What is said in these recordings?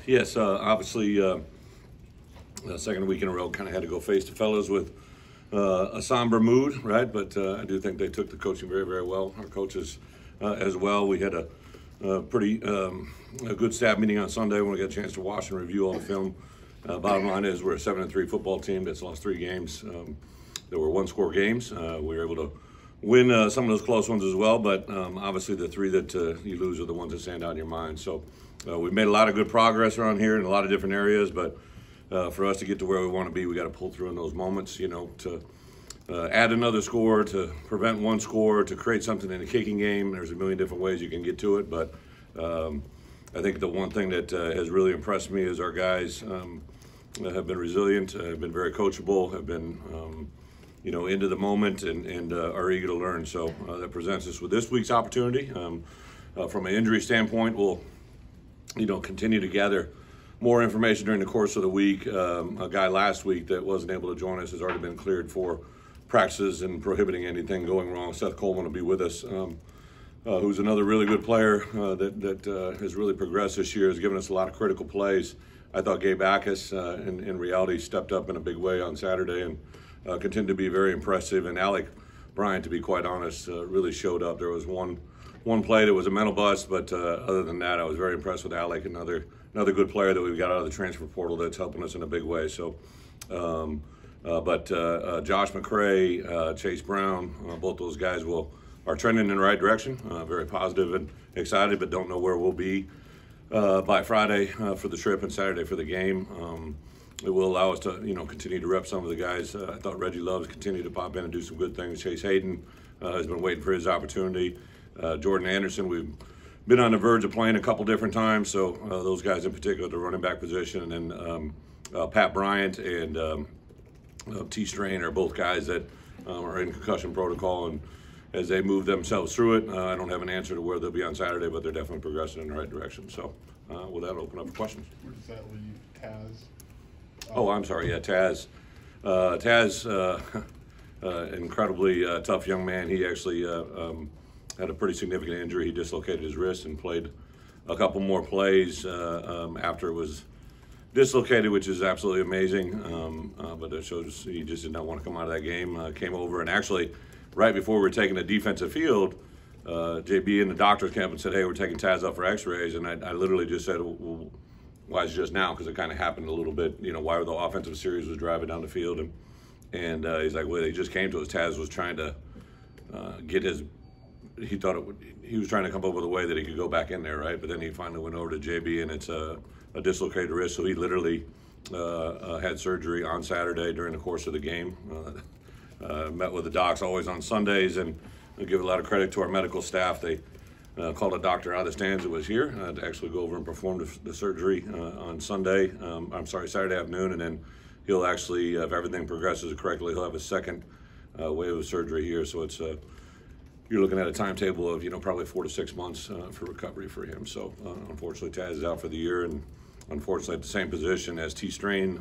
Yes, obviously, the second week in a row, kind of had to go face the fellows with a somber mood, right? But I do think they took the coaching very, very well. Our coaches as well. We had a pretty a good staff meeting on Sunday when we got a chance to watch and review all the film. Bottom line is we're a 7-3 football team that's lost 3 games. There were one-score games. We were able to win some of those close ones as well, but obviously the 3 that you lose are the ones that stand out in your mind. So we've made a lot of good progress around here in a lot of different areas, but for us to get to where we want to be, we got to pull through in those moments, to add another score, to prevent one score, to create something in a kicking game. There's a million different ways you can get to it, but I think the one thing that has really impressed me is our guys have been resilient, have been very coachable, have been into the moment and are eager to learn. So that presents us with this week's opportunity. From an injury standpoint, we'll continue to gather more information during the course of the week. A guy last week that wasn't able to join us has already been cleared for practices and prohibiting anything going wrong. Seth Coleman will be with us, who's another really good player that has really progressed this year, has given us a lot of critical plays. I thought Gabe Ackus, in reality, stepped up in a big way on Saturday and continued to be very impressive. And Alec Bryant, to be quite honest, really showed up. There was one play that was a mental bust, but other than that, I was very impressed with Alec, another good player that we've got out of the transfer portal that's helping us in a big way. So, but Josh McCray, Chase Brown, both those guys are trending in the right direction. Very positive and excited, but don't know where we'll be by Friday for the trip and Saturday for the game. It will allow us to, continue to rep some of the guys. I thought Reggie Love's continued to pop in and do some good things. Chase Hayden has been waiting for his opportunity. Jordan Anderson, we've been on the verge of playing a couple different times, so those guys in particular, the running back position, and then Pat Bryant and T. Strain are both guys that are in concussion protocol, and as they move themselves through it, I don't have an answer to where they'll be on Saturday, but they're definitely progressing in the right direction. So with that, I'll open up for questions. Where does that leave Taz? Oh, I'm sorry. Yeah, Taz. Incredibly tough young man. He actually had a pretty significant injury. He dislocated his wrist and played a couple more plays after it was dislocated, which is absolutely amazing. But it shows he just did not want to come out of that game. Came over and actually, right before we were taking the defensive field, JB in the doctor's camp and said, "Hey, we're taking Taz up for X-rays," and I literally just said, "Well, why is it just now?" Because it kind of happened a little bit, while the offensive series was driving down the field, and he's like, "Well, they just came to us." Taz was trying to get his. He was trying to come up with a way that he could go back in there, right? But then he finally went over to JB, and it's a dislocated wrist. So he literally had surgery on Saturday during the course of the game. Met with the docs always on Sundays, and I give a lot of credit to our medical staff. They called a doctor out of the stands that was here to actually go over and perform the surgery on Saturday afternoon, and then he'll actually, if everything progresses correctly, he'll have a second wave of surgery here. So it's you're looking at a timetable of probably 4 to 6 months for recovery for him. So unfortunately, Taz is out for the year, and unfortunately at the same position as T. Strain.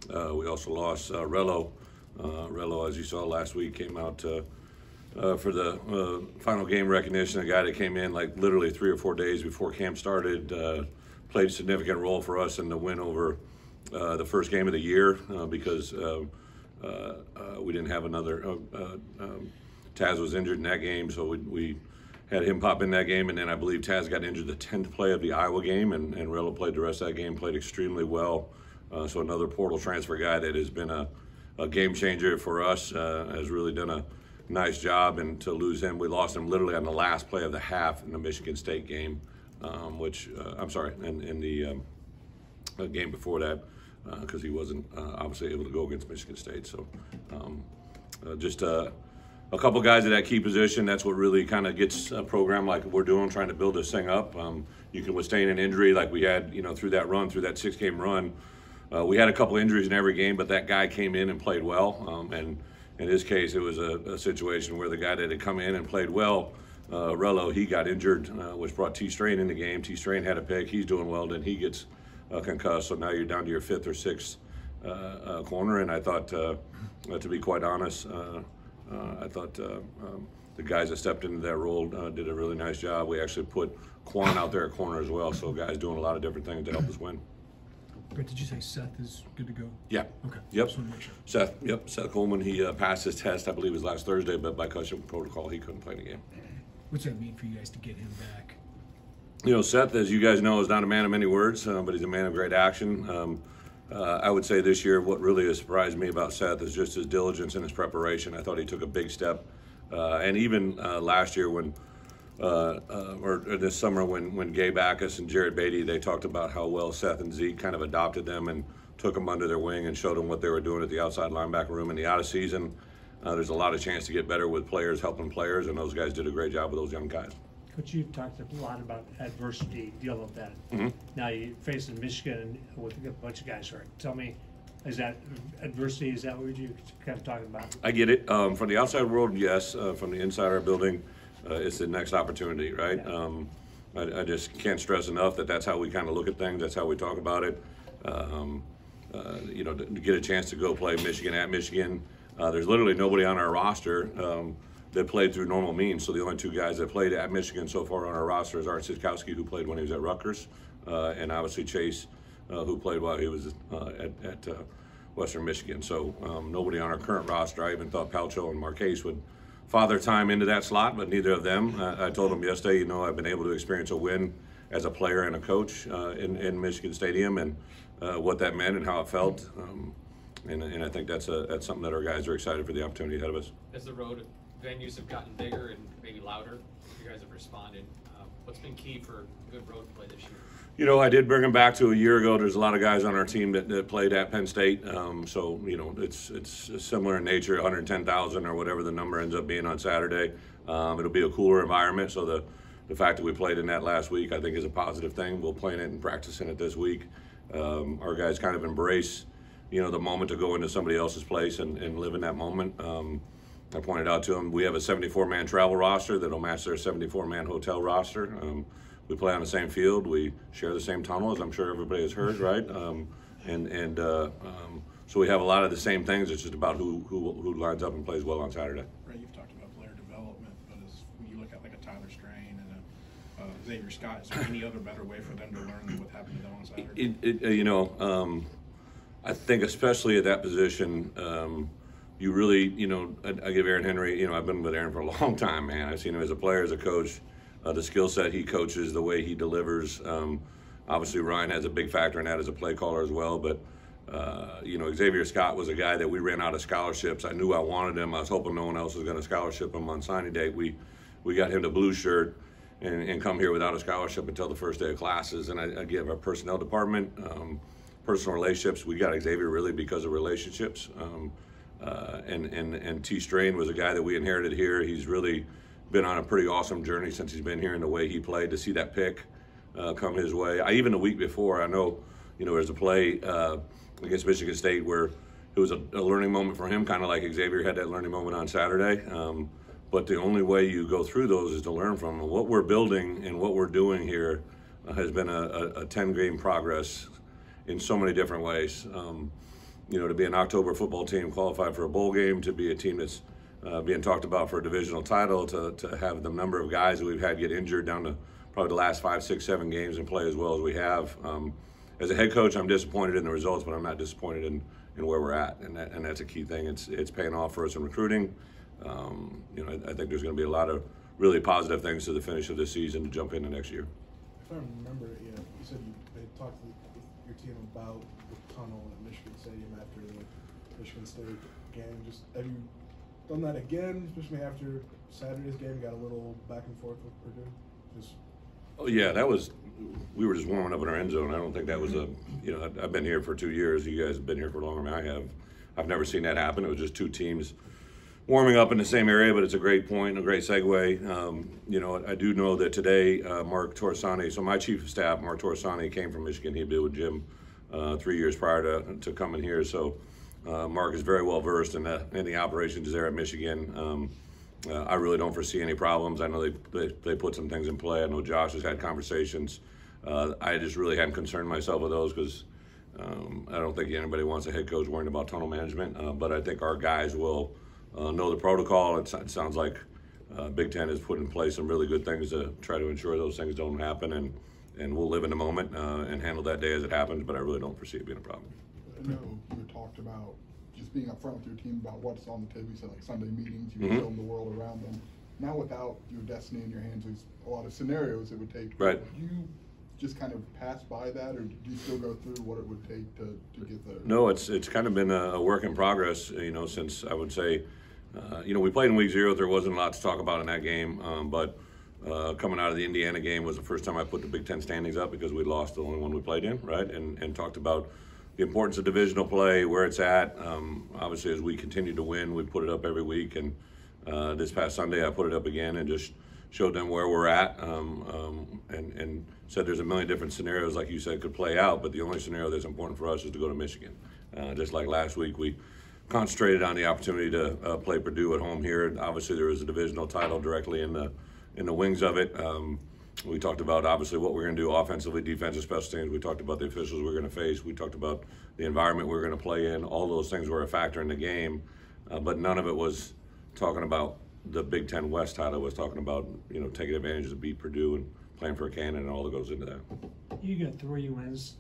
We also lost Rello. Rello, as you saw last week, came out for the final game recognition. A guy that came in like literally 3 or 4 days before camp started, played a significant role for us in the win over the first game of the year because we didn't have another. Taz was injured in that game, so we had him pop in that game, and then I believe Taz got injured the 10th play of the Iowa game, and Rello played the rest of that game, played extremely well. So another portal transfer guy that has been a game changer for us, has really done a nice job, and to lose him, we lost him literally on the last play of the half in the Michigan State game, in the game before that, because he wasn't obviously able to go against Michigan State. So just a couple guys at that key position, that's what really kind of gets a program like we're doing, trying to build this thing up. You can withstand an injury like we had, through that 6-game run. We had a couple injuries in every game, but that guy came in and played well. And in his case, it was a situation where the guy that had come in and played well, Rello, he got injured, which brought T. Strain in the game. T. Strain had a pick. He's doing well. Then he gets concussed. So now you're down to your 5th or 6th corner. And I thought, to be quite honest, I thought the guys that stepped into that role did a really nice job. We actually put Quan out there at corner as well. So guys doing a lot of different things to help us win. Brett, did you say Seth is good to go? Yeah. Okay. Yep. Just want to make sure. Seth Coleman, he passed his test, I believe it was last Thursday, but by concussion protocol, he couldn't play the game. What's that mean for you guys to get him back? You know, Seth, as you guys know, is not a man of many words, but he's a man of great action. I would say this year what really has surprised me about Seth is just his diligence and his preparation. I thought he took a big step. And even last year when or this summer when Gabe Backus and Jared Beatty, they talked about how well Seth and Zeke kind of adopted them and took them under their wing and showed them what they were doing at the outside linebacker room in the out of season. There's a lot of chance to get better with players helping players, and those guys did a great job with those young guys. Coach, you've talked a lot about adversity, dealing with that. Mm-hmm. Now you face in Michigan with a bunch of guys hurt. Tell me, is that adversity? Is that what you're kind of talking about? I get it. From the outside world, yes. From the inside our building, it's the next opportunity, right? Yeah. I just can't stress enough that that's how we kind of look at things. That's how we talk about it. You know, to get a chance to go play Michigan at Michigan, there's literally nobody on our roster that played through normal means. So the only two guys that played at Michigan so far on our roster is Art Sitkowski, who played when he was at Rutgers, and obviously Chase, who played while he was at Western Michigan. So nobody on our current roster. I even thought Palcho and Marquez would father time into that slot, but neither of them. I told them yesterday, you know, I've been able to experience a win as a player and a coach in Michigan Stadium, and what that meant and how it felt. And I think that's something that our guys are excited for the opportunity ahead of us. As the road venues have gotten bigger and maybe louder, you guys have responded. What's been key for good road play this year? You know, I did bring them back to a year ago. There's a lot of guys on our team that played at Penn State. So, you know, it's similar in nature, 110,000 or whatever the number ends up being on Saturday. It'll be a cooler environment. So the fact that we played in that last week, I think, is a positive thing. We'll play in it and practice in it this week. Our guys kind of embrace, you know, the moment to go into somebody else's place and live in that moment. I pointed out to them, we have a 74-man travel roster that'll match their 74-man hotel roster. We play on the same field. We share the same tunnel, as I'm sure everybody has heard, right? So we have a lot of the same things. It's just about who lines up and plays well on Saturday. Right, you've talked about player development, but when you look at like a Tyler Strain and a Xavier Scott, is there any other better way for them to learn than what happened to them on Saturday? You know, I think especially at that position, you really, you know, I give Aaron Henry, you know, I've been with Aaron for a long time, man. I've seen him as a player, as a coach, the skill set he coaches, the way he delivers. Obviously, Ryan has a big factor in that as a play caller as well. But, you know, Xavier Scott was a guy that we ran out of scholarships. I knew I wanted him. I was hoping no one else was going to scholarship him on signing day. We got him the blue shirt and come here without a scholarship until the first day of classes. And I give our personnel department, personal relationships. We got Xavier really because of relationships. And T. Strain was a guy that we inherited here. He's really been on a pretty awesome journey since he's been here, and the way he played, to see that pick come his way. Even the week before, I know, you know, there's a play against Michigan State where it was a learning moment for him, kind of like Xavier had that learning moment on Saturday. But the only way you go through those is to learn from them. What we're building and what we're doing here has been a 10-game progress in so many different ways. You know, to be an October football team qualified for a bowl game, to be a team that's being talked about for a divisional title, to have the number of guys that we've had get injured down to probably the last 5, 6, 7 games and play as well as we have. As a head coach, I'm disappointed in the results, but I'm not disappointed in where we're at, and that's a key thing. It's paying off for us in recruiting. You know, I think there's going to be a lot of really positive things to the finish of this season to jump into next year. If I remember, you said you had talked with your team about the tunnel at Michigan Stadium after the Michigan State game. Just have you done that again, especially after Saturday's game? Got a little back and forth with Purdue. Oh yeah, we were just warming up in our end zone. I don't think that was you know, I've been here for 2 years. You guys have been here for longer than I have. I've never seen that happen. It was just two teams warming up in the same area, but it's a great point and a great segue. You know, I do know that today, Mark Torsani, so my chief of staff, Mark Torsani, came from Michigan. He'd been with Jim 3 years prior to coming here. So Mark is very well versed in the operations there at Michigan. I really don't foresee any problems. I know they put some things in play. I know Josh has had conversations. I just really hadn't concerned myself with those because I don't think anybody wants a head coach worrying about tunnel management. But I think our guys will know the protocol. It sounds like Big Ten has put in place some really good things to try to ensure those things don't happen, and we'll live in the moment and handle that day as it happens, but I really don't foresee it being a problem. I know you talked about just being upfront with your team about what's on the table. You said like Sunday meetings, you show them the world around them. Now without your destiny in your hands, there's a lot of scenarios it would take. Right. Do you just kind of pass by that, or do you still go through what it would take to get there? No, it's kind of been a work in progress, since I would say, we played in week 0. There wasn't a lot to talk about in that game, but coming out of the Indiana game was the first time I put the Big Ten standings up because we lost the only one we played in, right? And talked about the importance of divisional play, where it's at. Obviously, as we continue to win, we put it up every week. And this past Sunday, I put it up again and just showed them where we're at, and said there's a million different scenarios, like you said, could play out. But the only scenario that's important for us is to go to Michigan. Just like last week, we concentrated on the opportunity to play Purdue at home here. Obviously, there was a divisional title directly in the wings of it. We talked about obviously what we're going to do offensively, defensive, special teams. We talked about the officials we're going to face. We talked about the environment we're going to play in. All those things were a factor in the game, but none of it was talking about the Big Ten West title. It was talking about taking advantage to beat Purdue and playing for a cannon and all that goes into that. You got 3 wins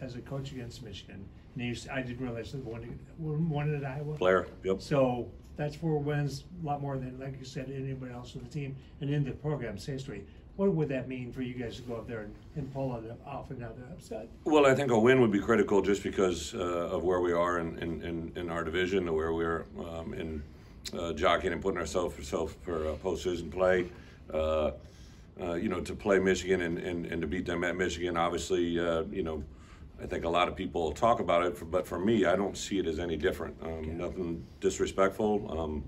as a coach against Michigan. And I didn't realize that one at Iowa. Player, yep. So that's 4 wins, a lot more than, like you said, anybody else on the team and in the program's history. What would that mean for you guys to go up there and pull it off another upset? Well, I think a win would be critical just because of where we are in our division, where we're in jockeying and putting ourselves for postseason play. To play Michigan and to beat them at Michigan, obviously, I think a lot of people talk about it, but for me, I don't see it as any different. Nothing disrespectful.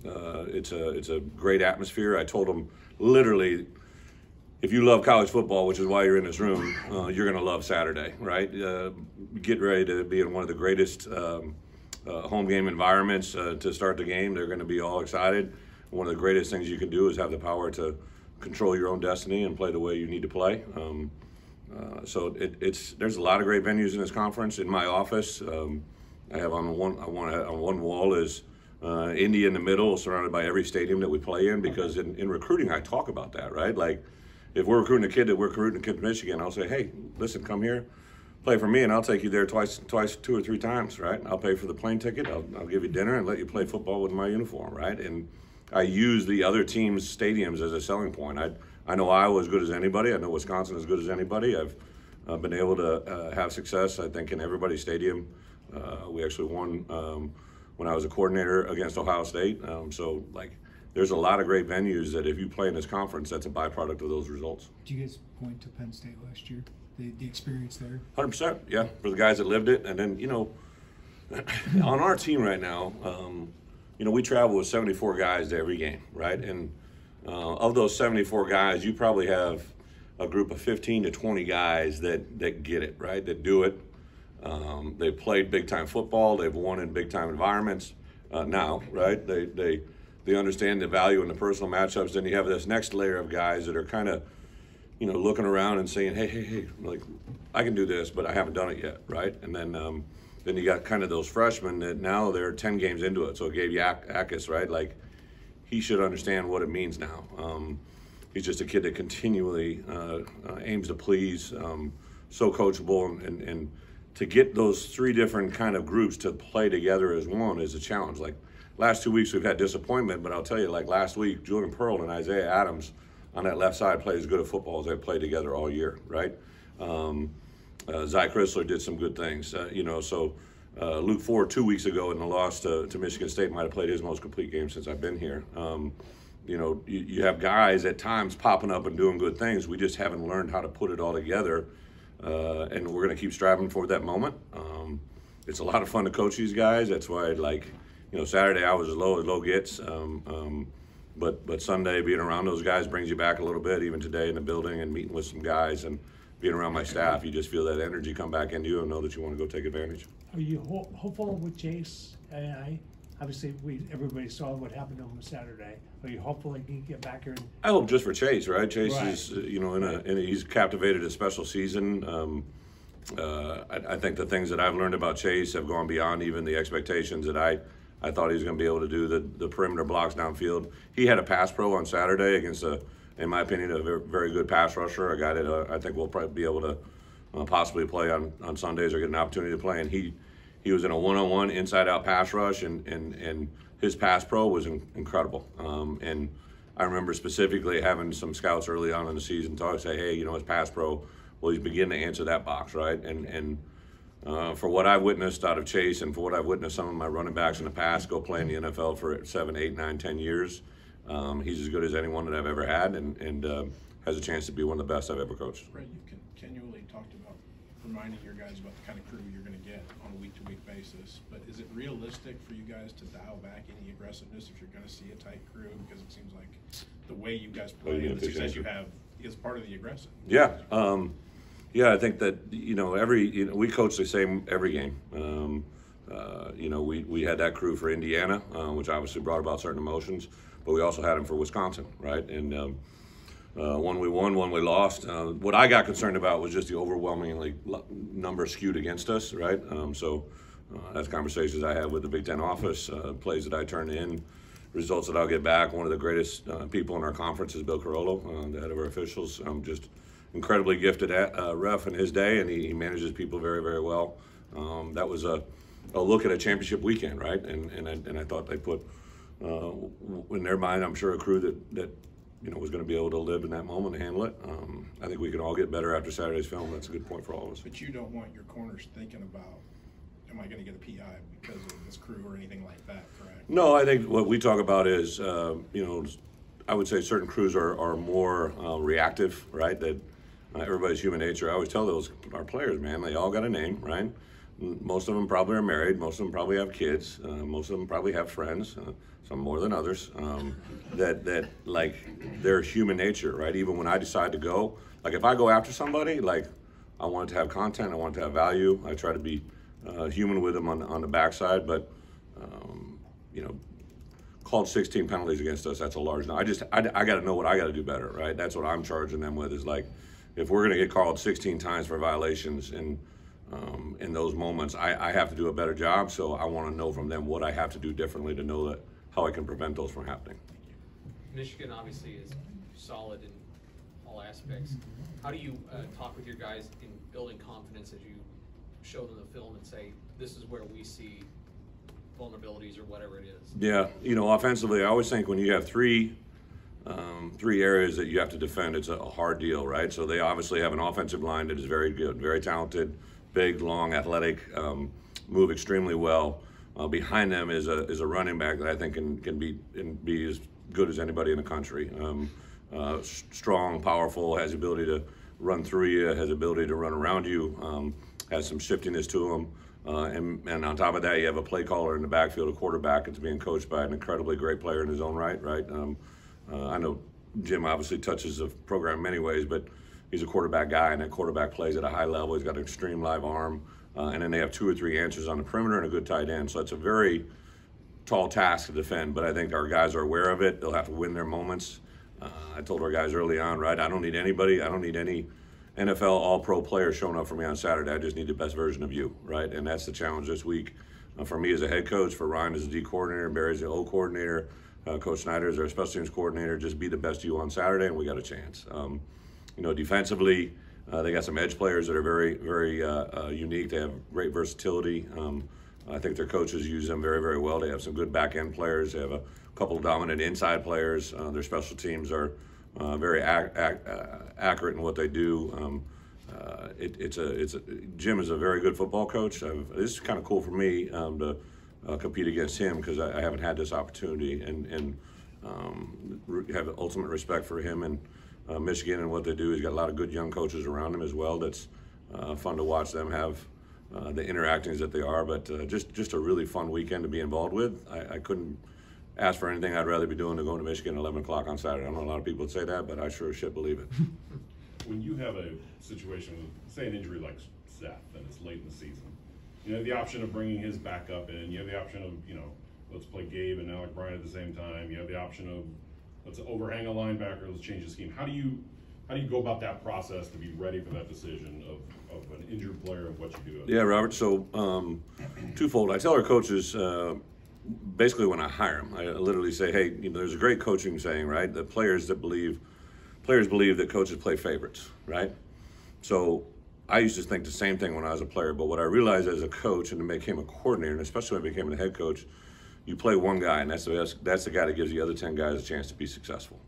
It's a great atmosphere. I told them literally, if you love college football, which is why you're in this room, you're going to love Saturday, right? Get ready to be in one of the greatest home game environments to start the game. They're going to be all excited. One of the greatest things you can do is have the power to control your own destiny and play the way you need to play. So there's a lot of great venues in this conference. In my office, I have on one wall is Indy in the middle, surrounded by every stadium that we play in. Because in recruiting, I talk about that, right? Like, if we're recruiting a kid to Michigan, I'll say, hey, listen, come here, play for me, and I'll take you there twice, 2 or 3 times, right? I'll pay for the plane ticket. I'll give you dinner and let you play football with my uniform, right? And I use the other team's stadiums as a selling point. I know Iowa as good as anybody. I know Wisconsin as good as anybody. I've been able to have success, I think, in everybody's stadium. We actually won when I was a coordinator against Ohio State. There's a lot of great venues that if you play in this conference, that's a byproduct of those results. Do you guys point to Penn State last year? The experience there? 100%, yeah, for the guys that lived it. And then, on our team right now, we travel with 74 guys to every game, right? And of those 74 guys, you probably have a group of 15 to 20 guys that get it, right? That do it. They've played big-time football. They've won in big-time environments now, right? They understand the value in the personal matchups. Then you have this next layer of guys that are kind of, looking around and saying, hey, like, I can do this, but I haven't done it yet, right? And then you got kind of those freshmen that now they're 10 games into it. So Gabe Akis, right? Like, he should understand what it means now. He's just a kid that continually aims to please, so coachable, and to get those 3 different kind of groups to play together as one is a challenge. Like, last 2 weeks we've had disappointment, but I'll tell you, like last week, Julian Pearl and Isaiah Adams on that left side played as good a football as they've played together all year, right? Zy Chrysler did some good things, Luke Ford 2 weeks ago in the loss to Michigan State might have played his most complete game since I've been here. You have guys at times popping up and doing good things. We just haven't learned how to put it all together, and we're going to keep striving for that moment. It's a lot of fun to coach these guys. That's why, Saturday I was as low gets, but Sunday being around those guys brings you back a little bit. Even today in the building and meeting with some guys and being around my staff, you just feel that energy come back into you and know that you want to go take advantage. Are you hopeful with Chase? Obviously, everybody saw what happened to him on Saturday. Are you hopeful he can get back here? I hope just for Chase, right? Chase Right. is, he's captivated a special season. I think the things that I've learned about Chase have gone beyond even the expectations that I I thought he was going to be able to do the perimeter blocks downfield. He had a pass pro on Saturday against in my opinion, a very, very good pass rusher, a guy that I think will probably be able to possibly play on Sundays or get an opportunity to play. And he was in a one-on-one inside-out pass rush, and his pass pro was incredible. And I remember specifically having some scouts early on in the season say, hey, his pass pro, well, he's beginning to answer that box, right? And for what I've witnessed out of Chase and for what I've witnessed some of my running backs in the past go play in the NFL for 7, 8, 9, 10 years, he's as good as anyone that I've ever had, and has a chance to be one of the best I've ever coached. Brett, you've continually talked about reminding your guys about the kind of crew you're going to get on a week-to-week basis, but is it realistic for you guys to dial back any aggressiveness if you're going to see a tight crew? Because it seems like the way you guys play and the success you have is part of the aggression. Yeah. Yeah, I think that we coach the same every game. We had that crew for Indiana, which obviously brought about certain emotions, but we also had them for Wisconsin, right? And one we won, one we lost. What I got concerned about was just the overwhelmingly number skewed against us, right? That's conversations I had with the Big Ten office, plays that I turn in, results that I'll get back. One of the greatest people in our conference is Bill Carollo, the head of our officials. Just incredibly gifted ref in his day, and he manages people very, very well. That was a look at a championship weekend, right? And I thought they put in their mind, I'm sure, a crew that was going to be able to live in that moment and handle it. I think we can all get better after Saturday's film. That's a good point for all of us. But you don't want your corners thinking about, am I going to get a PI because of this crew or anything like that, correct? No, I think what we talk about is, I would say certain crews are more reactive, right? That everybody's human nature. I always tell our players, man, they all got a name, right? Most of them probably are married. Most of them probably have kids. Most of them probably have friends, some more than others. That like their human nature, right? Even when I decide to go, like if I go after somebody, like I want it to have content, I want it to have value. I try to be human with them on the backside, but called 16 penalties against us. That's a large number. I got to know what I got to do better, right? That's what I'm charging them with. Is like if we're going to get called 16 times for violations in those moments, I have to do a better job. So I want to know from them what I have to do differently to know that how I can prevent those from happening. Michigan obviously is solid in all aspects. How do you talk with your guys in building confidence as you show them the film and say, this is where we see vulnerabilities or whatever it is? Yeah, offensively, I always think when you have three areas that you have to defend, it's a hard deal, right? So they obviously have an offensive line that is very good, very talented, big, long, athletic, move extremely well. Behind them is a running back that I think can be as good as anybody in the country. Strong, powerful, has the ability to run through you, has the ability to run around you, has some shiftiness to him. And on top of that, you have a play caller in the backfield, a quarterback that's being coached by an incredibly great player in his own right? I know Jim obviously touches the program in many ways, but he's a quarterback guy, and that quarterback plays at a high level. He's got an extreme live arm, and then they have 2 or 3 answers on the perimeter and a good tight end. So it's a very tall task to defend, but I think our guys are aware of it. They'll have to win their moments. I told our guys early on, right, I don't need any NFL All-Pro player showing up for me on Saturday. I just need the best version of you, right? And that's the challenge this week for me as a head coach, for Ryan as a D coordinator, Barry as the O coordinator, Coach Snyder as our special teams coordinator. Just be the best you on Saturday, and we got a chance. Defensively, they got some edge players that are very, very unique. They have great versatility. I think their coaches use them very, very well. They have some good back-end players. They have a couple of dominant inside players. Their special teams are very accurate in what they do. Jim is a very good football coach. This is kind of cool for me to compete against him because I haven't had this opportunity, and have ultimate respect for him and Michigan and what they do. He's got a lot of good young coaches around him as well. That's fun to watch them have the interactions that they are. But just a really fun weekend to be involved with. I couldn't ask for anything I'd rather be doing than going to Michigan at 11 o'clock on Saturday. I know a lot of people would say that, but I sure as shit believe it. When you have a situation with, say, an injury like Seth, and it's late in the season, you have the option of bringing his backup in. You have the option of, let's play Gabe and Alec Bryant at the same time. You have the option of, let's overhang a linebacker, let's change the scheme. How do you go about that process to be ready for that decision of an injured player and what you do? Yeah, Robert, so twofold. I tell our coaches, basically when I hire them, I literally say, hey, there's a great coaching saying, right? That players believe that coaches play favorites, right? So I used to think the same thing when I was a player, but what I realized as a coach and to became a coordinator, and especially when I became a head coach, you play one guy, and that's the guy that gives the other 10 guys a chance to be successful.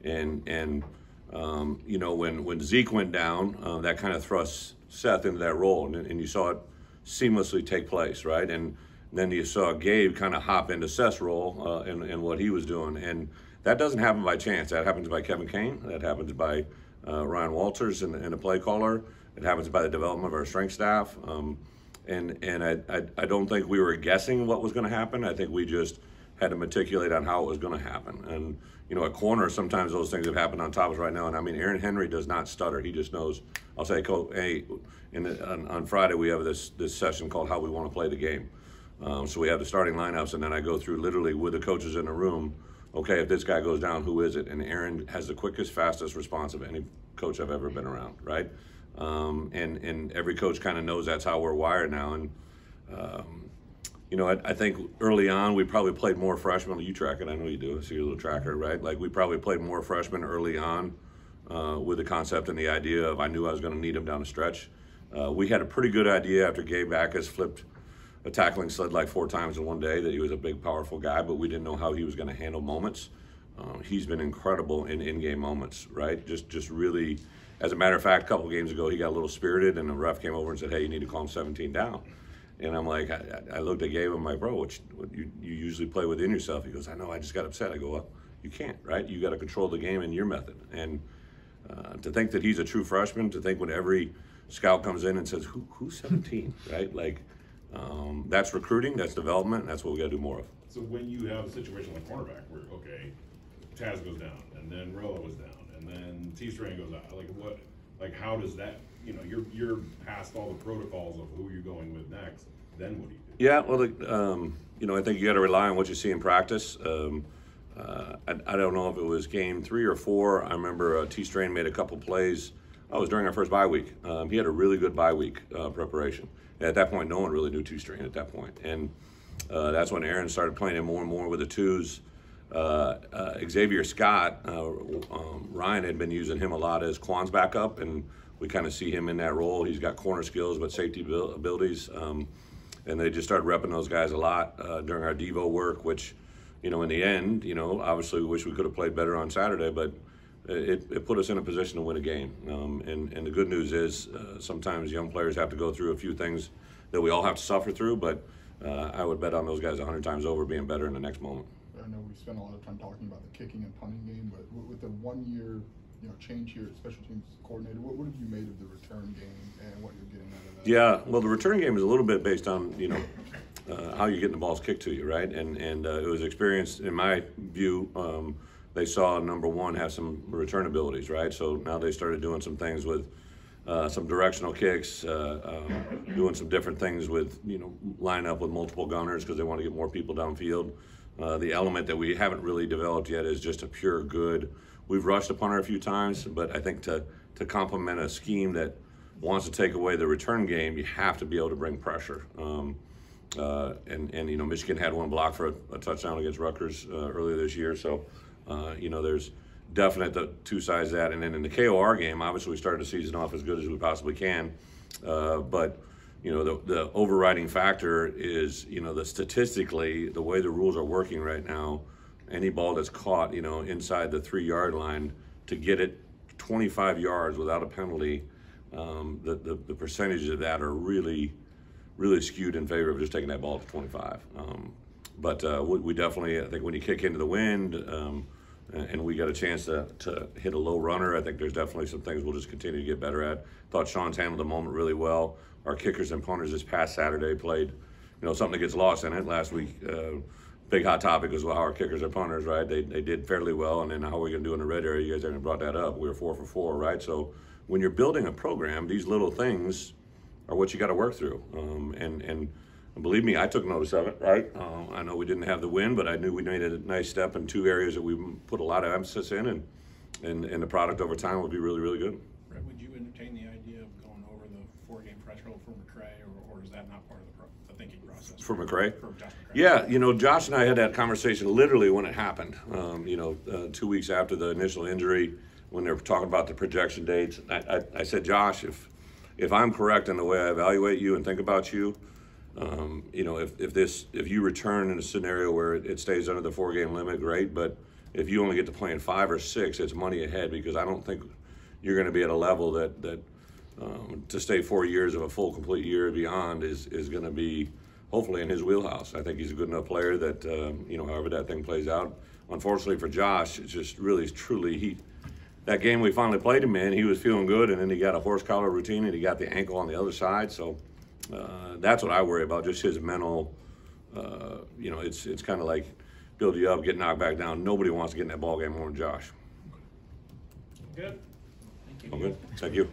And when Zeke went down, that kind of thrust Seth into that role, and you saw it seamlessly take place, right? And then you saw Gabe kind of hop into Seth's role in what he was doing, and that doesn't happen by chance. That happens by Kevin Kane. That happens by Ryan Walters and the play caller. It happens by the development of our strength staff. And I don't think we were guessing what was going to happen. I think we just had to meticulate on how it was going to happen. And at corner, sometimes those things have happened on top of us right now. And I mean, Aaron Henry does not stutter. He just knows. I'll say, Coach, hey, on Friday we have this session called How We Want to Play the Game. So we have the starting lineups, and then I go through literally with the coaches in the room. Okay, if this guy goes down, who is it? And Aaron has the quickest, fastest response of any coach I've ever been around, right? And every coach kind of knows that's how we're wired now. And I think early on we probably played more freshmen. You track it, I know you do. I see your little tracker, right? Like we probably played more freshmen early on with the concept and the idea of I knew I was going to need them down the stretch. We had a pretty good idea after Gabe Backus flipped a tackling sled like 4 times in one day that he was a big, powerful guy, but we didn't know how he was going to handle moments. He's been incredible in in-game moments, right? Just really. As a matter of fact, a couple of games ago, he got a little spirited, and the ref came over and said, hey, you need to call him 17 down. And I'm like, I looked at Gabe, I'm like, bro, what you usually play within yourself. He goes, I know, I just got upset. I go, well, you can't, right? You got to control the game in your method. And to think that he's a true freshman, to think when every scout comes in and says, who's 17, right? Like, that's recruiting, that's development, and that's what we got to do more of. So when you have a situation like cornerback where, okay, Taz goes down, and then Rella was down, and then T-Strain goes out, how does that, you're past all the protocols of who you're going with next, then what do you do? Yeah, well, I think you got to rely on what you see in practice. I don't know if it was game 3 or 4. I remember T-Strain made a couple plays. It was during our first bye week. He had a really good bye week preparation. And at that point, no one really knew T-Strain at that point. And that's when Aaron started playing him more and more with the twos. Xavier Scott, Ryan had been using him a lot as Quan's backup, and we kind of see him in that role. He's got corner skills, but safety abilities. And they just started repping those guys a lot during our Devo work, which, in the end, obviously we wish we could have played better on Saturday, but it put us in a position to win a game. And the good news is sometimes young players have to go through a few things that we all have to suffer through, but I would bet on those guys 100 times over being better in the next moment. I know we spent a lot of time talking about the kicking and punting game, but with the 1 year change here at special teams coordinator, what have you made of the return game and what you're getting out of that? Yeah, well, the return game is a little bit based on how you're getting the balls kicked to you, right? And it was experienced, in my view, they saw number 1 have some return abilities, right? So now they started doing some things with some directional kicks, doing some different things with line up with multiple gunners because they want to get more people downfield. The element that we haven't really developed yet is just a pure good. We've rushed a punter a few times, but I think to complement a scheme that wants to take away the return game, you have to be able to bring pressure. Michigan had one block for a touchdown against Rutgers earlier this year, so there's definite 2 sides of that. And then in the KOR game, obviously we started the season off as good as we possibly can, but the overriding factor is, statistically, the way the rules are working right now, any ball that's caught, inside the 3-yard line, to get it 25 yards without a penalty, the percentages of that are really, really skewed in favor of just taking that ball to 25. We definitely, I think when you kick into the wind, and we got a chance to hit a low runner, I think there's definitely some things we'll just continue to get better at. Thought Sean's handled the moment really well. Our kickers and punters this past Saturday played, something that gets lost in it. Last week, big hot topic was how our kickers and punters, right? They did fairly well, and then how are we going to do in the red area? You guys haven't brought that up. We were 4 for 4, right? So when you're building a program, these little things are what you got to work through. And believe me, I took notice of it, right? I know we didn't have the win, but I knew we made a nice step in 2 areas that we put a lot of emphasis in, and the product over time will be really, really good. Brett, would you entertain the idea of going over the 4-game threshold for McCray, or is that not part of the thinking process? For McCray? For Josh McCray? Yeah, you know, Josh and I had that conversation literally when it happened. 2 weeks after the initial injury, when they were talking about the projection dates. I said, Josh, if I'm correct in the way I evaluate you and think about you, if you return in a scenario where it stays under the 4-game limit, great. But if you only get to play in 5 or 6, it's money ahead, because I don't think you're going to be at a level that to stay 4 years of a full complete year beyond is going to be hopefully in his wheelhouse. I think he's a good enough player that however that thing plays out. Unfortunately for Josh, it's just really truly that game we finally played him in, he was feeling good, and then he got a horse collar routine and he got the ankle on the other side. So that's what I worry about, just his mental. It's kind of like build you up, get knocked back down. Nobody wants to get in that ball game more than Josh. Good. All good. Thank you.